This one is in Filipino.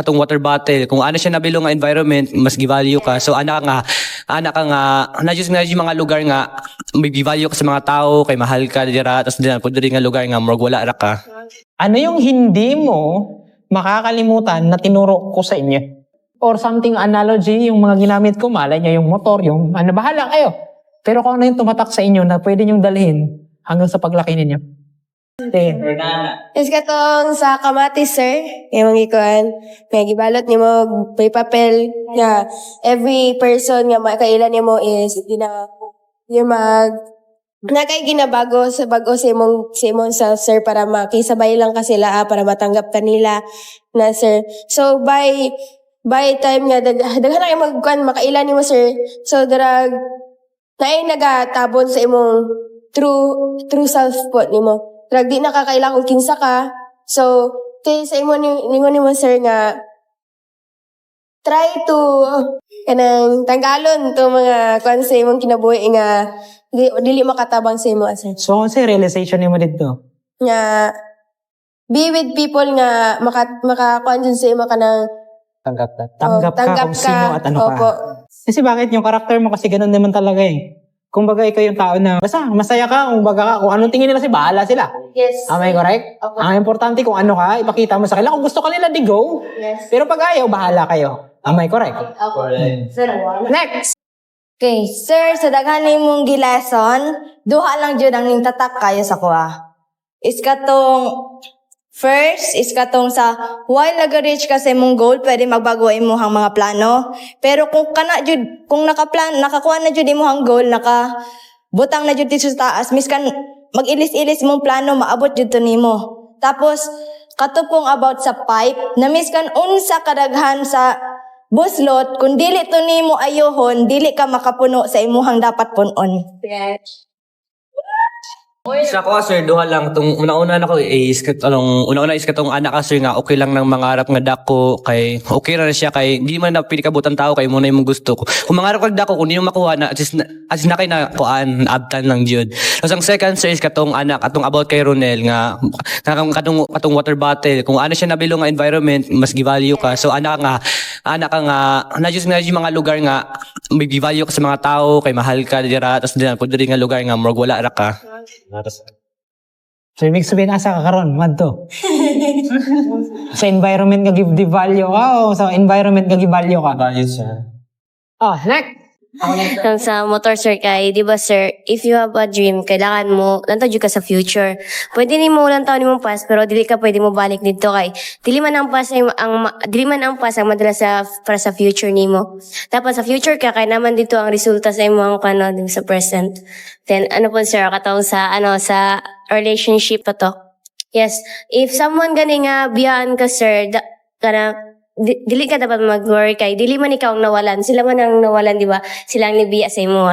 katong water bottle kung ano siya nabilo nga environment mas gi-value ka. So ana ka nga na just mga lugar nga may gi-value ka sa mga tao kay mahal ka dira tapos dira pud nga lugar nga murag wala ra ka. Ano yung hindi mo makakalimutan na tinuro ko sa inyo? Or something analogy, yung mga ginamit ko, malay nyo yung motor, yung ano, bahala kayo. Pero kung ano yung tumatak sa inyo na pwede nyong dalhin hanggang sa paglaki ninyo. Is katong sa kamatis, sir, yung mga ikuan, may gibalot ni mo, may papel, nga, every person nga makailan ni mo is, yung nakay ginabago sa bago sa imong self, sir, para makisabay lang ka sila, para matanggap ka nila na, sir. So, by time nga, daghan na kayo magkuan, makailan ni mo, sir. So, naay nagatabon sa imong true self po ni mo. Di na kakailang kung kinsa ka. So, kay sa imo ningon nimo sir nga try to kanang tanggalon to mga kwan sa imong kinabuhi nga dili makatabang sa imo sir. So, ano sa realization nimo dito? Nga be with people nga makakuan dyan sa imo kanang Tanggap ka kung sino at ano opo. ka. Kasi bakit yung karakter mo kasi ganun naman talaga eh. Kumbaga ikaw yung tao na basta masaya ka, kumbaga ka, kung anong tingin nila bahala sila. Yes. Am I correct? Okay. Ang importante kung ano ka, ipakita mo sa kanila. Kung gusto ka nila, di go. Yes. Pero pag ayaw, bahala kayo. Am I correct? Okay. Sir, Next! Okay, sir, sa daghan nimong gilason, duha lang jud ang ningtatak kayo sa kuha. Is katong first, is katong sa while nag-reach ka sa imong goal, pwede magbago imong mga plano. Pero kung nakakuha na jud imong goal, butang na jud dito sa taas, miskan mag-ilis-ilis imong plano, maabot jud to nimo. Tapos katupong about sa pipe, na miskan unsa kadaghan sa buslot, kung dili to nimo ayohon, dili ka makapuno sa imuhang dapat punon. yes. Sa ako sir duha lang tong una-una nako is una-una is katong anak ka sir nga okay lang nang mangarap nga dako kay okay ra siya kay di man na pili ka butang tao kay mo na imong gusto ko. Kung mangarap ka dako kung di mo makuha na as na kay na kuan abtan lang jud. Tapos ang second sir is katong anak atong about kay Ronel nga katong water bottle kung ano siya nabilo nga environment mas gi-value ka. So anak ka nga na just mga lugar nga may gi-value ka sa mga tao kay mahal ka dira tapos dira pud nga lugar nga murag wala ra ka. So, ibig sabihin, asa ka karon, madto. Sa environment nga give the value ka o sa environment nga give value ka? Value siya. Oh, next! Kung sa motor sir kay, di ba sir, if you have a dream, kailangan mo, lantaw ka sa future. Pwede ni mo lantaw ni mong past, pero dili ka pwede mo balik dito kay, dili man ang past ang madala para sa future nimo. Tapos sa future ka, kay naman dito ang resulta sa imong sa present. Then, ano po sir, katong sa relationship pa to. Yes, if someone gani nga biyaan ka sir, dili ka dapat mag-worry kay dili man ikaw ang nawalan, sila man ang nawalan, di ba? Sila ang nibiya sa imo.